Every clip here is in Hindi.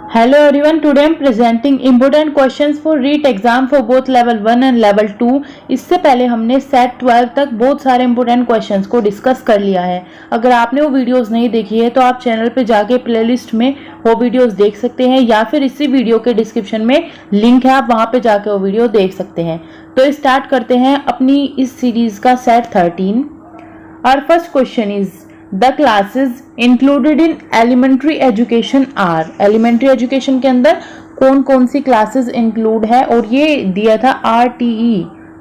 Hello everyone, today I am presenting important questions for REET exam for both level 1 and level 2। इससे पहले हमने सेट 12 तक बहुत सारे important questions को डिस्कस कर लिया है। अगर आपने वो वीडियोस नहीं देखी है तो आप चैनल पे जाके प्लेलिस्ट में वो वीडियोस देख सकते हैं या फिर इसी वीडियो के डिस्क्रिप्शन में लिंक है, आप वहां पे जाके वो वीडियो देख सकते हैं। तो स्टार्ट करते हैं अपनी इस सीरीज का set 13। Our first question is the classes included in elementary education are। elementary education के अंदर कौन कौन सी क्लासेस इंक्लूड है, और ये दिया था RTE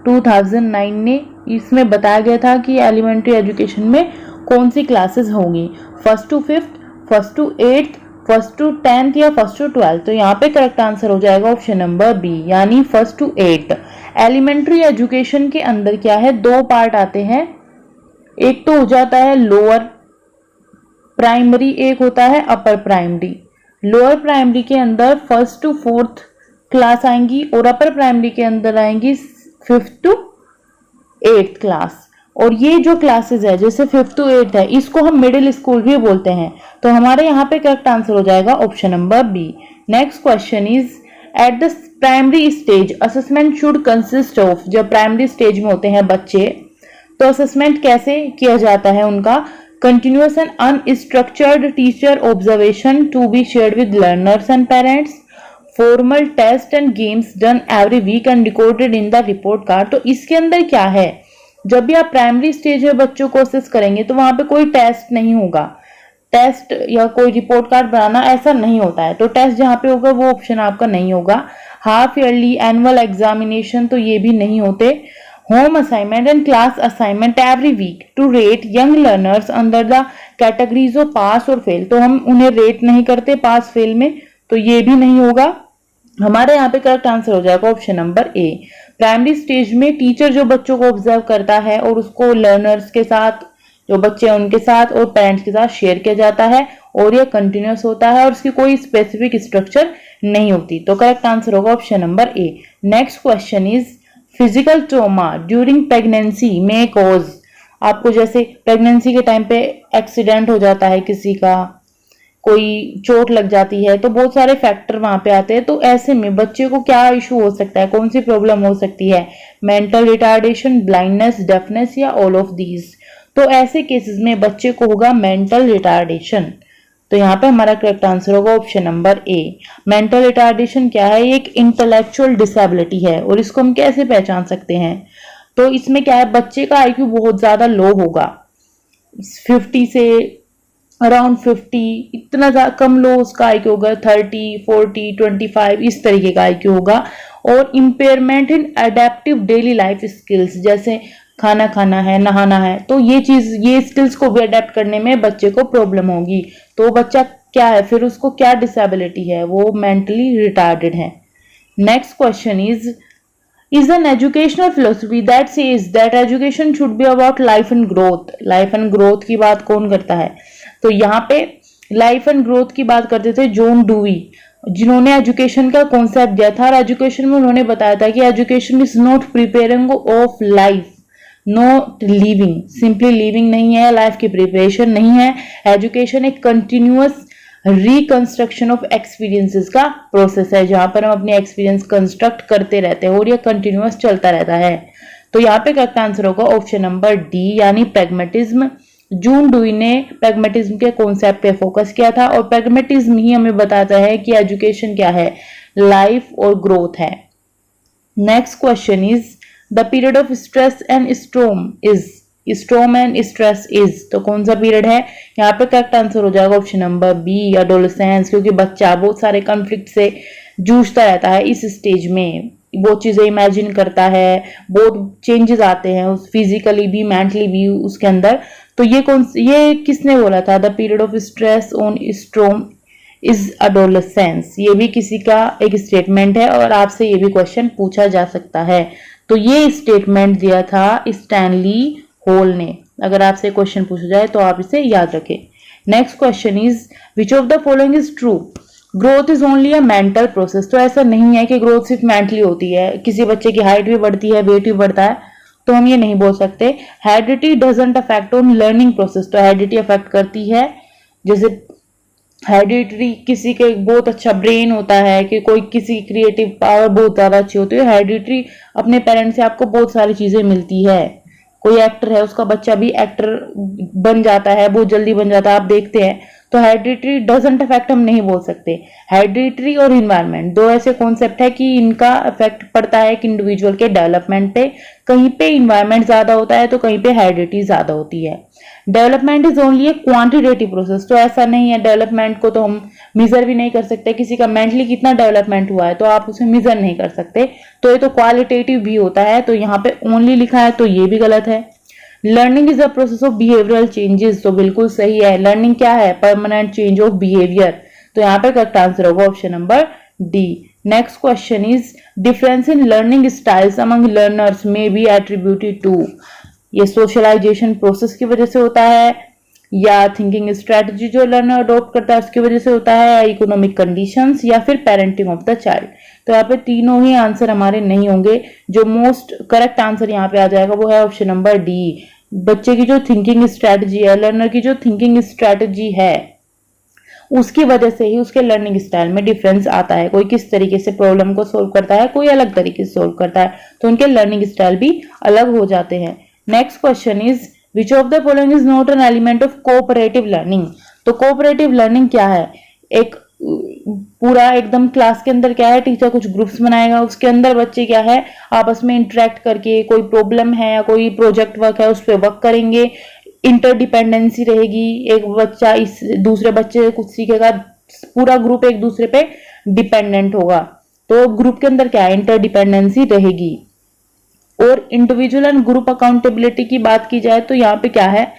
2009 ने। इसमें बताया गया था कि एलिमेंट्री एजुकेशन में कौन सी क्लासेस होंगी, first to fifth, first to eighth, first to 10th या फर्स्ट टू 12th। तो यहाँ पे करेक्ट आंसर हो जाएगा ऑप्शन नंबर बी, यानी first to 8th। Elementary education के अंदर क्या है, दो पार्ट आते हैं, एक तो हो जाता है लोअर प्राइमरी, एक होता है अपर प्राइमरी। लोअर प्राइमरी के अंदर फर्स्ट टू फोर्थ क्लास आएंगी और अपर प्राइमरी के अंदर आएंगी फिफ्थ टू एट्थ क्लास। और ये जो क्लासेस है जैसे फिफ्थ टू एट्थ है, इसको हम मिडिल स्कूल भी बोलते हैं। तो हमारे यहाँ पे करेक्ट आंसर हो जाएगा option number B. Next question is at the primary stage assessment should consist of. जब प्राइमरी स्टेज में होते हैं बच्चे तो असेसमेंट कैसे किया जाता है उनका, continuous and unstructured teacher observation to be shared with learners and parents, formal test and games done every week and recorded in the report card. तो इसके अंदर क्या है, जब भी आप प्राइमरी स्टेज में बच्चों को असेस करेंगे तो वहां पे कोई टेस्ट नहीं होगा, टेस्ट या कोई रिपोर्ट कार्ड बनाना ऐसा नहीं होता है। तो टेस्ट जहां पे होगा वो ऑप्शन आपका नहीं होगा। हाफ ईयरली एनुअल एग्जामिनेशन तो ये भी नहीं होते। Home assignment and class assignment every week to rate young learners under the categories of pass और फेल। तो हम उन्हें रेट नहीं करते पास फेल में, तो ये भी नहीं होगा। हमारे यहाँ पे करेक्ट आंसर हो जाएगा ऑप्शन नंबर ए। प्राइमरी स्टेज में टीचर जो बच्चों को ऑब्जर्व करता है और उसको लर्नर्स के साथ, जो बच्चे हैं उनके साथ और पेरेंट्स के साथ शेयर किया जाता है, और ये कंटिन्यूअस होता है और उसकी कोई स्पेसिफिक स्ट्रक्चर नहीं होती। तो करेक्ट आंसर होगा option number A. Next question is physical trauma during pregnancy में कॉज। आपको जैसे प्रेगनेंसी के टाइम पे एक्सीडेंट हो जाता है, किसी का कोई चोट लग जाती है, तो बहुत सारे फैक्टर वहां पे आते हैं। तो ऐसे में बच्चे को क्या इशू हो सकता है, कौन सी प्रॉब्लम हो सकती है, मेंटल रिटार्डेशन, ब्लाइंडनेस, डेफनेस या ऑल ऑफ दीज। तो ऐसे केसेस में बच्चे को होगा मेंटल रिटार्डेशन। तो यहाँ पे हमारा करेक्ट आंसर होगा ऑप्शन नंबर ए। मेंटल रिटार्डेशन क्या है, एक इंटेलेक्चुअल डिसेबिलिटी है, और इसको हम कैसे पहचान सकते हैं, तो इसमें क्या है, बच्चे का आईक्यू बहुत ज्यादा लो होगा, 50 से अराउंड 50, इतना कम लो उसका आईक्यू होगा, 30, 40, 25 इस तरीके का आईक्यू होगा। और इम्पेयरमेंट इन अडेप्टिव डेली लाइफ स्किल्स, जैसे खाना खाना है, नहाना है, तो ये स्किल्स को भी अडेप्ट करने में बच्चे को प्रॉब्लम होगी। तो बच्चा क्या है, फिर उसको क्या डिसेबिलिटी है, वो मेंटली रिटार्डेड है। Next question is an educational philosophy that says that education should be about life and growth. Life and growth की बात कौन करता है, तो यहाँ पे लाइफ एंड ग्रोथ की बात करते थे जॉन डूवी, जिन्होंने एजुकेशन का कॉन्सेप्ट दिया था। और एजुकेशन में उन्होंने बताया था कि education is not preparing of life, not living, simply living नहीं है, लाइफ की प्रिपरेशन नहीं है। एजुकेशन एक कंटिन्यूअस रिकंस्ट्रक्शन ऑफ एक्सपीरियंसेस का प्रोसेस है, जहां पर हम अपने एक्सपीरियंस कंस्ट्रक्ट करते रहते हैं और ये कंटिन्यूअस चलता रहता है। तो यहाँ पे करेक्ट आंसर होगा ऑप्शन नंबर डी, यानी प्रैग्मेटिज्म। जॉन डूई ने प्रैग्मेटिज्म के कॉन्सेप्ट पे फोकस किया था, और प्रैग्मेटिज्म ही हमें बताता है कि एजुकेशन क्या है, लाइफ और ग्रोथ है। Next question is the period of stress and स्ट्रोम is. स्ट्रोम and stress is, तो कौन सा पीरियड है, यहाँ पे करेक्ट आंसर हो जाएगा ऑप्शन नंबर बी, एडोलेसेंस। क्योंकि बच्चा बहुत सारे कॉन्फ्लिक्ट से जूझता रहता है इस स्टेज में, बहुत चीजें इमेजिन करता है, बहुत चेंजेस आते हैं उस फिजिकली भी मेंटली भी उसके अंदर। तो ये किसने बोला था, the period of stress on स्ट्रोम is adolescence. ये भी किसी का एक स्टेटमेंट है और आपसे ये भी क्वेश्चन पूछा जा सकता है। तो ये स्टेटमेंट दिया था स्टैनली होल ने। अगर आपसे क्वेश्चन पूछा जाए तो आप इसे याद रखें। Next question is which of the following is true, growth is only a mental process. तो ऐसा नहीं है कि ग्रोथ सिर्फ मेंटली होती है, किसी बच्चे की हाइट भी बढ़ती है, वेट भी बढ़ता है, तो हम ये नहीं बोल सकते। Heredity doesn't affect on learning process, तो हेरिडिटी अफेक्ट करती है, जैसे हेरिडिटरी किसी के बहुत अच्छा ब्रेन होता है, कि कोई किसी क्रिएटिव पावर बहुत ज्यादा अच्छी होती है, हेरिडिटरी अपने पेरेंट्स से आपको बहुत सारी चीजें मिलती है। कोई एक्टर है, उसका बच्चा भी एक्टर बन जाता है, बहुत जल्दी बन जाता है, आप देखते हैं। तो हेरिडिटरी डजंट अफेक्ट हम नहीं बोल सकते। हेरिडिटरी और इन्वायरमेंट दो ऐसे कॉन्सेप्ट है कि इनका इफेक्ट पड़ता है कि इंडिविजुअल के डेवलपमेंट पे। कहीं पे इन्वायरमेंट ज्यादा होता है तो कहीं पे हेरिडिटी ज्यादा होती है। Development is only A quantitative process, तो ऐसा नहीं है, डेवलपमेंट को तो हम मेजर भी नहीं कर सकते। किसी का मेंटली कितना डेवलपमेंट हुआ है तो आप उसे मेजर नहीं कर सकते, तो ये तो क्वालिटेटिव भी होता है। तो यहाँ पे ओनली लिखा है तो ये भी गलत है। Learning is a process of behavioural changes, तो बिल्कुल सही है। लर्निंग क्या है? Permanent change of behaviour. तो यहाँ पे करेक्ट आंसर होगा option number D. Next question is difference in learning styles among learners में बी एट्रीब्यूटेड टू। ये सोशलाइजेशन प्रोसेस की वजह से होता है, या थिंकिंग स्ट्रेटजी जो लर्नर अडॉप्ट करता है उसकी वजह से होता है, या इकोनॉमिक कंडीशंस, या फिर पेरेंटिंग ऑफ द चाइल्ड। तो यहाँ पे तीनों ही आंसर हमारे नहीं होंगे। जो मोस्ट करेक्ट आंसर यहाँ पे आ जाएगा वो है ऑप्शन नंबर डी। बच्चे की जो थिंकिंग स्ट्रेटजी है, लर्नर की जो थिंकिंग स्ट्रेटजी है, उसकी वजह से ही उसके लर्निंग स्टाइल में डिफरेंस आता है। कोई किस तरीके से प्रॉब्लम को सोल्व करता है, कोई अलग तरीके से सोल्व करता है, तो उनके लर्निंग स्टाइल भी अलग हो जाते हैं। Next question is which of the following is not an element of cooperative learning. तो कोऑपरेटिव लर्निंग क्या है? एक पूरा एकदम क्लास के अंदर क्या है, टीचर कुछ ग्रुप्स बनाएगा, उसके अंदर बच्चे क्या है आपस में इंटरेक्ट करके कोई प्रॉब्लम है या कोई प्रोजेक्ट वर्क है उस पर वर्क करेंगे। इंटरडिपेंडेंसी रहेगी, एक बच्चा इस दूसरे बच्चे से कुछ सीखेगा, पूरा ग्रुप एक दूसरे पे डिपेंडेंट होगा। तो ग्रुप के अंदर क्या है, इंटरडिपेंडेंसी रहेगी। और इंडिविजुअल एंड ग्रुप अकाउंटेबिलिटी की बात की जाए तो यहाँ पे क्या है,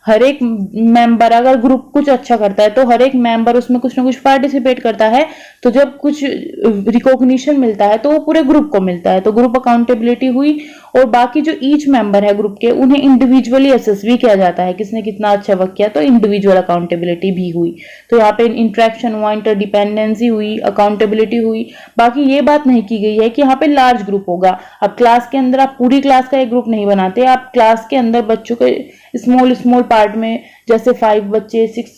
हर एक मेंबर अगर ग्रुप कुछ अच्छा करता है तो हर एक मेंबर उसमें कुछ ना कुछ पार्टिसिपेट करता है, तो जब कुछ रिकॉग्निशन मिलता है तो वो पूरे ग्रुप को मिलता है, तो ग्रुप अकाउंटेबिलिटी हुई। और बाकी जो ईच मेंबर है ग्रुप के, उन्हें इंडिविजुअली असेस भी किया जाता है, किसने कितना अच्छा वर्क किया, तो इंडिविजुअल अकाउंटेबिलिटी भी हुई। तो यहाँ पे इंटरेक्शन हुआ, इंटरडिपेंडेंसी हुई, अकाउंटेबिलिटी हुई। बाकी ये बात नहीं की गई है कि यहाँ पे लार्ज ग्रुप होगा। अब क्लास के अंदर आप पूरी क्लास का एक ग्रुप नहीं बनाते, आप क्लास के अंदर बच्चों के स्मॉल स्मॉल पार्ट में, जैसे 5 बच्चे, 6,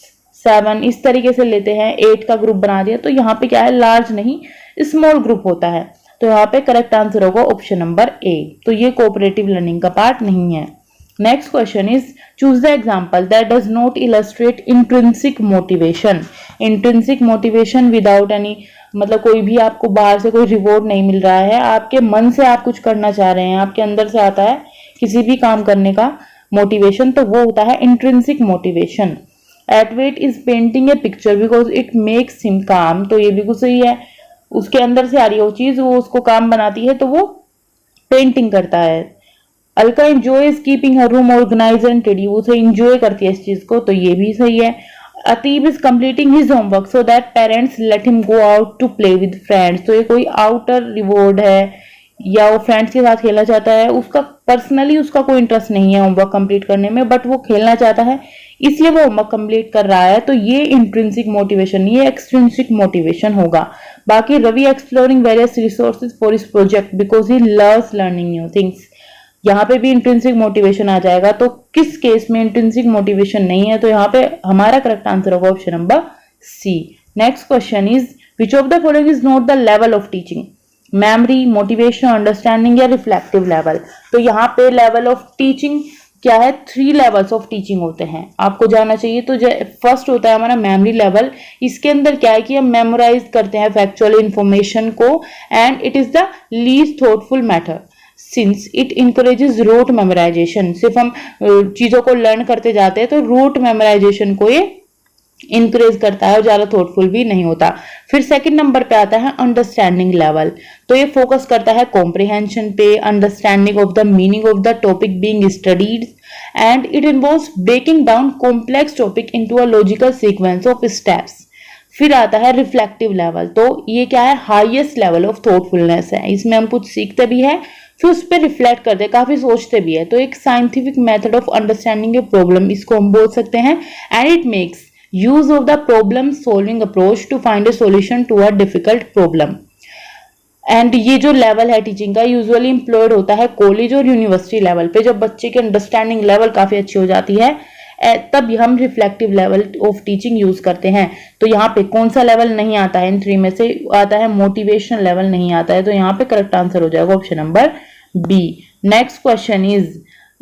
7 इस तरीके से लेते हैं, 8 का ग्रुप बना दिया, तो यहाँ पे क्या है, लार्ज नहीं स्मॉल ग्रुप होता है। तो यहाँ पे करेक्ट आंसर होगा ऑप्शन नंबर ए। तो ये कोऑपरेटिव लर्निंग का पार्ट नहीं है। Next question is choose the example that does not illustrate intrinsic motivation. Intrinsic motivation without any, मतलब कोई भी आपको बाहर से कोई रिवॉर्ड नहीं मिल रहा है, आपके मन से आप कुछ करना चाह रहे हैं, आपके अंदर से आता है किसी भी काम करने का मोटिवेशन, तो वो होता है intrinsic motivation. Advait is painting a picture because it makes him calm, तो ये बिल्कुल सही है, उसके अंदर से आ रही है वो चीज, वो उसको काम बनाती है, तो वो पेंटिंग करता है। Alka enjoys keeping her room organize and tidy, वो उसे एंजॉय करती है इस चीज को, तो ये भी सही है। Atib is completing his homework so that parents let him go out to play with friends, तो ये कोई आउटर रिवॉर्ड है, या वो फ्रेंड्स के साथ खेलना चाहता है, उसका पर्सनली उसका कोई इंटरेस्ट नहीं है होमवर्क कंप्लीट करने में, बट वो खेलना चाहता है इसलिए वो होमवर्क कंप्लीट कर रहा है, तो ये इंट्रिंसिक मोटिवेशन, ये एक्सट्रिंसिक मोटिवेशन होगा। बाकी Ravi exploring various resources for his project because he loves learning new things, यहाँ पे भी इंट्रिंसिक मोटिवेशन आ जाएगा। तो किस केस में इंट्रिंसिक मोटिवेशन नहीं है, तो यहाँ पे हमारा करेक्ट आंसर होगा option number C. Next question is which of the following is not the level of teaching. Memory, motivation, understanding या रिफ्लेक्टिव लेवल। तो यहाँ पे लेवल ऑफ टीचिंग क्या है, 3 लेवल्स ऑफ टीचिंग होते हैं, आपको जानना चाहिए। तो फर्स्ट होता है हमारा मेमोरी लेवल, इसके अंदर क्या है कि हम मेमोराइज करते हैं फैक्चुअल इंफॉर्मेशन को, and it is the least thoughtful method since it encourages rote memorization. सिर्फ हम चीजों को लर्न करते जाते हैं तो रूट मेमोराइजेशन को ये इंकरेज करता है और ज्यादा थॉटफुल भी नहीं होता। फिर सेकंड नंबर पे आता है अंडरस्टैंडिंग लेवल, तो ये फोकस करता है कॉम्प्रिहेंशन पे, understanding of the meaning of the topic being studied, and it involves breaking down complex topic into a logical sequence of steps. फिर आता है रिफ्लेक्टिव लेवल, तो ये क्या है, हाईएस्ट लेवल ऑफ थॉटफुलनेस है, इसमें हम कुछ सीखते भी है फिर उस पर रिफ्लेक्ट करते हैं, काफी सोचते भी है। तो एक scientific method of understanding a problem, इसको हम बोल सकते हैं, and it makes use of the problem solving approach to find a solution to a difficult problem। And ये जो लेवल है टीचिंग का यूजुअली एम्प्लॉयड होता है कॉलेज और यूनिवर्सिटी लेवल पे, जब बच्चे की अंडरस्टैंडिंग लेवल काफी अच्छी हो जाती है तब हम reflective level of teaching use करते हैं। तो यहाँ पे कौन सा लेवल नहीं आता है इन 3 में से? आता है मोटिवेशनल लेवल नहीं आता है। तो यहाँ पे करेक्ट आंसर हो जाएगा option number B. Next question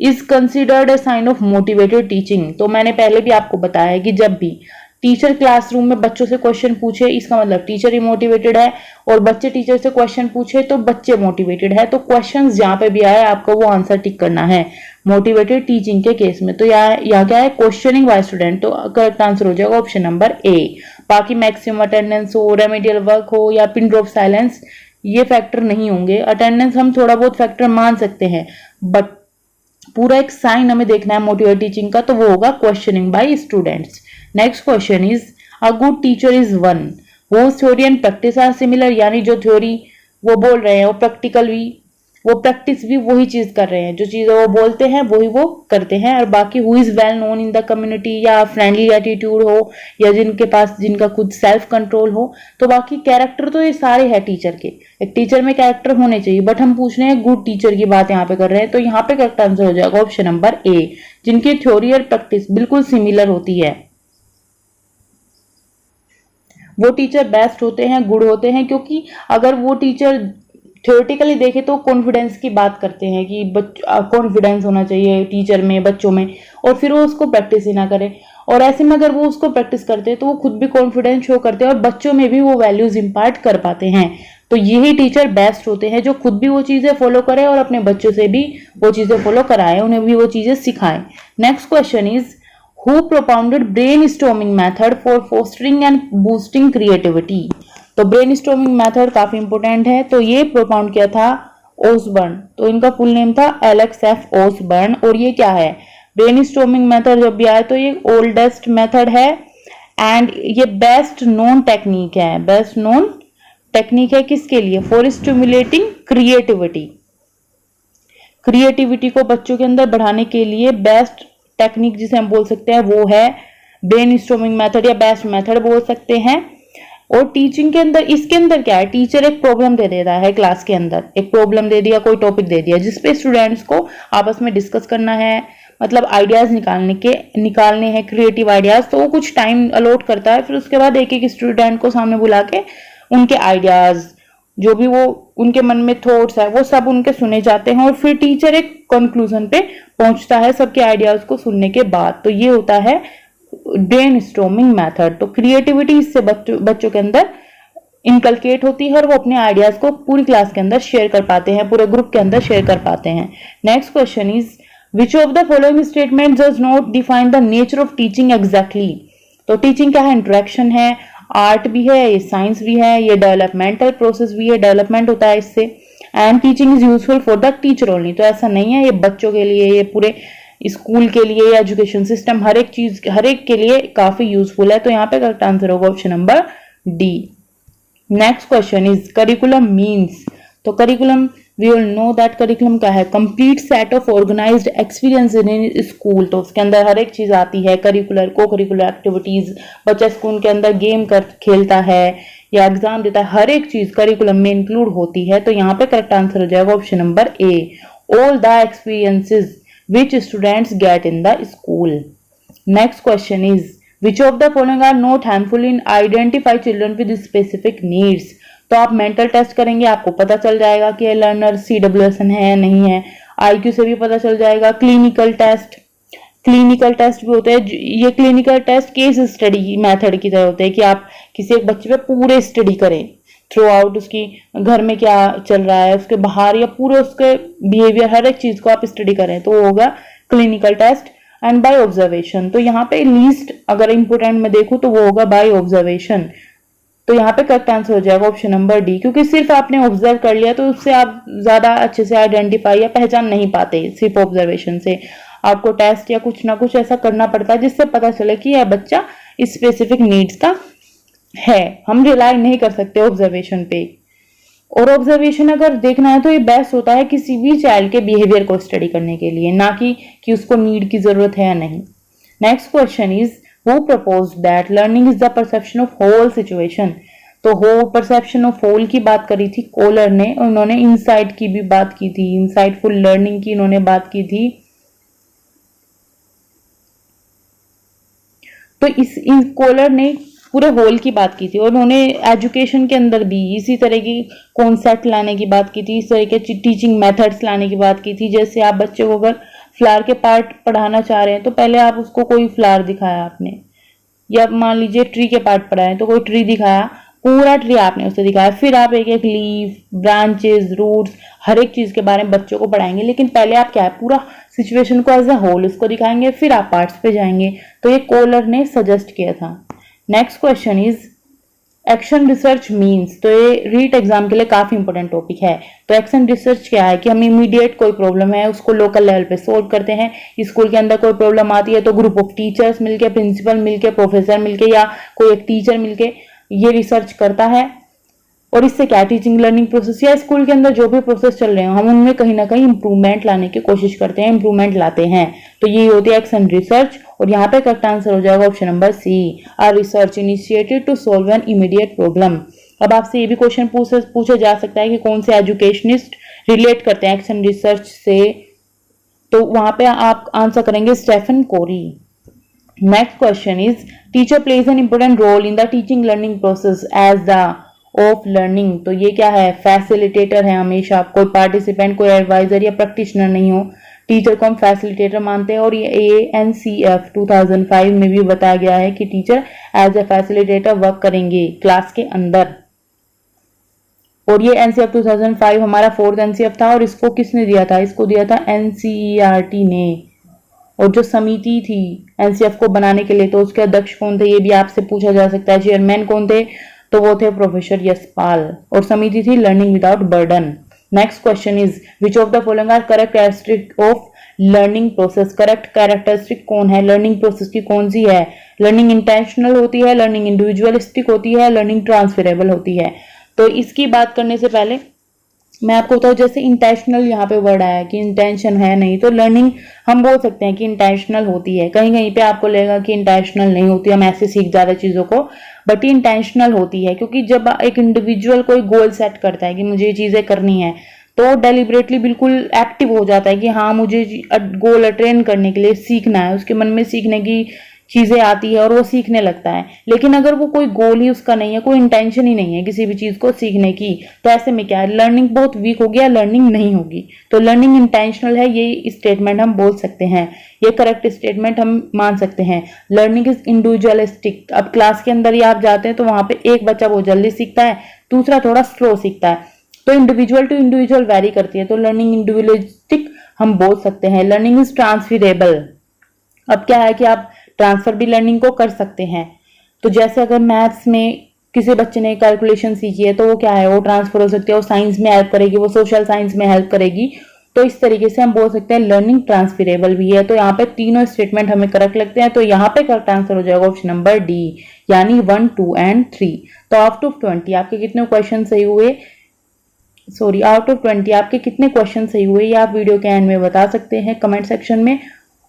is considered a sign of motivated teaching. तो मैंने पहले भी आपको बताया है कि जब भी टीचर क्लासरूम में बच्चों से क्वेश्चन पूछे, इसका मतलब टीचर ही मोटिवेटेड है, और बच्चे टीचर से क्वेश्चन पूछे तो बच्चे मोटिवेटेड है। तो क्वेश्चंस जहां पे भी आए आपको वो आंसर टिक करना है मोटिवेटेड टीचिंग के केस में। तो यहाँ क्या है? Questioning by student. तो करेक्ट आंसर हो जाएगा ऑप्शन नंबर ए। बाकी मैक्सिमम अटेंडेंस हो, रेमेडियल वर्क हो या पिन ड्रॉप साइलेंस, ये फैक्टर नहीं होंगे। अटेंडेंस हम थोड़ा बहुत फैक्टर मान सकते हैं, बट पूरा एक साइन हमें देखना है मोटिवेटेड टीचिंग का, तो वो होगा questioning by students. Next question is a good teacher is one whose theory and practice are similar। यानी जो थ्योरी वो बोल रहे हैं वो प्रैक्टिस भी वही चीज कर रहे हैं, जो चीजें वो बोलते हैं वही वो करते हैं। और बाकी who is well known in the community, या फ्रेंडली एटीट्यूड हो, या जिनका खुद सेल्फ कंट्रोल हो। तो बाकी कैरेक्टर तो ये सारे हैं टीचर के, एक टीचर में कैरेक्टर होने चाहिए, बट हम पूछ रहे हैं गुड टीचर की बात यहाँ पे कर रहे हैं। तो यहाँ पे करेक्ट आंसर हो जाएगा ऑप्शन नंबर ए, जिनकी थ्योरी और प्रैक्टिस बिल्कुल सिमिलर होती है। वो टीचर बेस्ट होते हैं, गुड होते हैं, क्योंकि अगर वो टीचर थ्योरेटिकली देखे तो कॉन्फिडेंस की बात करते हैं कि कॉन्फिडेंस होना चाहिए टीचर में, बच्चों में, और फिर वो उसको प्रैक्टिस ही ना करे। और ऐसे में अगर वो उसको प्रैक्टिस करते हैं तो वो खुद भी कॉन्फिडेंस शो करते हैं और बच्चों में भी वो वैल्यूज इंपार्ट कर पाते हैं। तो यही टीचर बेस्ट होते हैं जो खुद भी वो चीजें फॉलो करें और अपने बच्चों से भी वो चीजें फॉलो कराएं, उन्हें भी वो चीजें सिखाएं। Next question is who propounded brainstorming method for fostering and boosting creativity। तो brainstorming method काफी इंपोर्टेंट है। तो ये प्रोपाउंड किया था ओसबर्न। तो इनका फुल नेम था एलेक्स एफ ओसबर्न। और ये क्या है? ब्रेनस्टॉर्मिंग मेथड जब भी आए तो ये ओल्डेस्ट मेथड है एंड ये बेस्ट नोन टेक्निक है। बेस्ट नोन टेक्निक है किसके लिए? फॉर स्टिमुलेटिंग क्रिएटिविटी को बच्चों के अंदर बढ़ाने के लिए बेस्ट टेक्निक जिसे हम बोल सकते हैं वो है ब्रेनस्टॉर्मिंग मेथड, या बेस्ट मेथड बोल सकते हैं। और टीचिंग के अंदर, इसके अंदर क्या है? टीचर एक प्रॉब्लम दे देता है क्लास के अंदर, एक प्रॉब्लम दे दिया, कोई टॉपिक दे दिया जिसपे स्टूडेंट्स को आपस में डिस्कस करना है, मतलब आइडियाज निकालने हैं, क्रिएटिव आइडियाज। तो वो कुछ टाइम अलॉट करता है, फिर उसके बाद एक एक स्टूडेंट को सामने बुला के उनके आइडियाज, जो भी वो उनके मन में थॉट्स है, वो सब उनके सुने जाते हैं और फिर टीचर एक कंक्लूजन पे पहुंचता है सबके आइडियाज को सुनने के बाद। तो ये होता है ब्रेनस्टॉर्मिंग मेथड। तो क्रिएटिविटी इससे बच्चों के अंदर इनकलकेट होती है और वो अपने आइडियाज को पूरी क्लास के अंदर शेयर कर पाते हैं, पूरे ग्रुप के अंदर शेयर कर पाते हैं। Next question is which of the following statement does not define the nature of teaching exactly. तो टीचिंग क्या है? इंटरेक्शन है, आर्ट भी है, ये साइंस भी है, ये डेवलपमेंटल प्रोसेस भी है, डेवलपमेंट होता है इससे। And teaching is useful for the teacher only. तो ऐसा नहीं है, ये बच्चों के लिए, ये पूरे स्कूल के लिए, एजुकेशन सिस्टम, हर एक के लिए काफी यूजफुल है। तो यहाँ पे करेक्ट आंसर होगा option number D. Next question is curriculum means. तो curriculum, we all know that curriculum क्या है? Complete set of organised experience in school. तो उसके अंदर हर एक चीज आती है, करिकुलर, को करिकुलर एक्टिविटीज, बच्चा स्कूल के अंदर गेम खेलता है या एग्जाम देता है, हर एक चीज करिकुलम में इंक्लूड होती है। तो यहाँ पे करेक्ट आंसर हो जाएगा option number A, all the experiences which students get in the school। Next question is which of the following are not harmful in identify children with specific needs। तो आप मेंटल टेस्ट करेंगे, आपको पता चल जाएगा कि लर्नर CWSN है या नहीं है। IQ से भी पता चल जाएगा। क्लिनिकल टेस्ट भी होते हैं। ये clinical test case study method की तरह होते हैं कि आप किसी एक बच्चे पे पूरे स्टडी करें थ्रू आउट, उसकी घर में क्या चल रहा है, उसके बाहर, या पूरे उसके बिहेवियर, हर एक चीज को आप स्टडी करें, तो वो होगा clinical test. And by observation, तो यहाँ पे लीस्ट अगर इंपोर्टेंट में देखूं तो वो होगा बाय ऑब्जर्वेशन। तो यहाँ पे करेक्ट आंसर हो जाएगा ऑप्शन नंबर डी, क्योंकि सिर्फ आपने ऑब्जर्व कर लिया तो उससे आप ज्यादा अच्छे से आइडेंटिफाई या पहचान नहीं पाते। सिर्फ ऑब्जर्वेशन से आपको टेस्ट या कुछ ना कुछ ऐसा करना पड़ता है जिससे पता चले कि यह बच्चा स्पेसिफिक नीड्स का है। हम रिलाई नहीं कर सकते ऑब्जर्वेशन पे। और ऑब्जर्वेशन अगर देखना है तो ये बेस्ट होता है किसी भी चाइल्ड के बिहेवियर को स्टडी करने के लिए, ना कि उसको नीड की जरूरत है या नहीं। Next question is who proposed that learning is the perception of whole situation. तो हो परसेप्शन ऑफ होल की बात करी थी कोलर ने, और उन्होंने इनसाइट की भी बात की थी, इनसाइटफुल लर्निंग की उन्होंने बात की थी। तो इन स्कॉलर ने पूरे होल की बात की थी और उन्होंने एजुकेशन के अंदर भी इसी तरह की कॉन्सेप्ट लाने की बात की थी, इस तरह के टीचिंग मेथड्स लाने की बात की थी। जैसे आप बच्चे को अगर फ्लावर के पार्ट पढ़ाना चाह रहे हैं तो पहले आप उसको कोई फ्लावर दिखाया आपने, या मान लीजिए ट्री के पार्ट पढ़ाए तो कोई ट्री दिखाया, पूरा ट्री आपने उसे दिखाया, फिर आप एक एक लीफ, ब्रांचेस, रूट्स, हर एक चीज के बारे में बच्चों को पढ़ाएंगे। लेकिन पहले आप क्या है, पूरा सिचुएशन को एज ए होल उसको दिखाएंगे, फिर आप पार्ट्स पे जाएंगे। तो ये कोलर ने सजेस्ट किया था। Next question is action research means. तो ये रीट एग्जाम के लिए काफी इंपॉर्टेंट टॉपिक है। तो एक्शन रिसर्च क्या है कि हम इमीडिएट कोई प्रॉब्लम है उसको लोकल लेवल पे सोल्व करते हैं। स्कूल के अंदर कोई प्रॉब्लम आती है तो ग्रुप ऑफ टीचर्स मिलके, प्रिंसिपल मिलके, प्रोफेसर मिलके या कोई एक टीचर मिलके ये रिसर्च करता है। और इससे क्या, टीचिंग लर्निंग प्रोसेस या स्कूल के अंदर जो भी प्रोसेस चल रहे हो हम उनमें कहीं ना कहीं इंप्रूवमेंट लाने की कोशिश करते हैं, इंप्रूवमेंट लाते हैं। तो ये होती है एक्शन रिसर्च। और यहाँ पे करेक्ट आंसर हो जाएगा option number C, are research initiated to solve an immediate problem. अब आपसे ये भी क्वेश्चन पूछा जा सकता है कि कौन से एजुकेशनिस्ट रिलेट करते हैं एक्शन रिसर्च से, तो वहां पे आप आंसर करेंगे Stephen Corey. Next question is teacher plays an important role in the teaching learning process as the of learning. तो ये क्या है, फैसिलिटेटर है हमेशा, कोई पार्टिसिपेंट, कोई एडवाइजर या प्रैक्टिशनर नहीं हो, टीचर को हम फैसिलिटेटर मानते हैं। और ये ANCF 2005 में भी बताया गया है कि teacher as a facilitator work करेंगे क्लास के अंदर। और ये NCF 2005 हमारा 4th NCF था और इसको किसने दिया था, इसको दिया था NCERT ने। और जो समिति थी NCF को बनाने के लिए तो उसके अध्यक्ष कौन थे, ये भी आपसे पूछा जा सकता है। चेयरमैन कौन थे, तो वो थे प्रोफेसर यशपाल। और समिति थी learning without burden. Next question is which of the following are correct characteristic of learning process. Correct characteristic कौन है लर्निंग प्रोसेस की, कौन सी है। लर्निंग इंटेंशनल होती है, लर्निंग इंडिविजुअलिस्टिक होती है, लर्निंग ट्रांसफरेबल होती है। तो इसकी बात करने से पहले मैं आपको बताऊं, जैसे इंटेंशनल यहाँ पे वर्ड आया कि इंटेंशन है नहीं, तो लर्निंग हम बोल सकते हैं कि इंटेंशनल होती है। कहीं कहीं पे आपको लगेगा कि इंटेंशनल नहीं होती, हम ऐसे सीख ज्यादा चीजों को, बट ये इंटेंशनल होती है। क्योंकि जब एक इंडिविजुअल कोई गोल सेट करता है कि मुझे ये चीजें करनी है तो डेलिबरेटली बिल्कुल एक्टिव हो जाता है कि हाँ मुझे गोल अटेन करने के लिए सीखना है, उसके मन में सीखने की चीजें आती है और वो सीखने लगता है। लेकिन अगर वो कोई गोल ही उसका नहीं है, कोई इंटेंशन ही नहीं है किसी भी चीज को सीखने की, तो ऐसे में क्या है, लर्निंग बहुत वीक होगी या लर्निंग नहीं होगी। तो लर्निंग इंटेंशनल है, ये स्टेटमेंट हम बोल सकते हैं, ये करेक्ट स्टेटमेंट हम मान सकते हैं। Learning is individualistic. अब क्लास के अंदर ही आप जाते हैं तो वहां पे एक बच्चा बहुत जल्दी सीखता है, दूसरा थोड़ा स्लो सीखता है, तो इंडिविजुअल टू इंडिविजुअल वेरी करती है, तो लर्निंग इंडिविजुअलिस्टिक हम बोल सकते हैं। Learning is transferable. अब क्या है कि आप ट्रांसफर भी लर्निंग को कर सकते हैं। तो जैसे अगर मैथ्स में किसी बच्चे ने कैलकुलेशन सीखी है तो वो क्या है, वो ट्रांसफर हो सकती है, वो साइंस में हेल्प करेगी, वो सोशल साइंस में हेल्प करेगी। तो इस तरीके से हम बोल सकते हैं लर्निंग ट्रांसफरेबल भी है। तो यहाँ पे तीनों स्टेटमेंट हमें करेक्ट लगते हैं। तो यहाँ पे करेक्ट आंसर हो जाएगा ऑप्शन नंबर डी, यानी 1, 2 एंड 3। तो आउट ऑफ 20 आपके कितने क्वेश्चन सही हुए, आउट ऑफ 20 आपके कितने क्वेश्चन सही हुए, ये आप वीडियो के एंड में बता सकते हैं कमेंट सेक्शन में।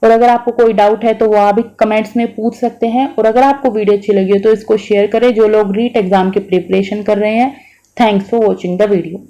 और अगर आपको कोई डाउट है तो वो आप भी कमेंट्स में पूछ सकते हैं। और अगर आपको वीडियो अच्छी लगी हो तो इसको शेयर करें जो लोग रीट एग्जाम की प्रिपरेशन कर रहे हैं। Thanks for watching the video.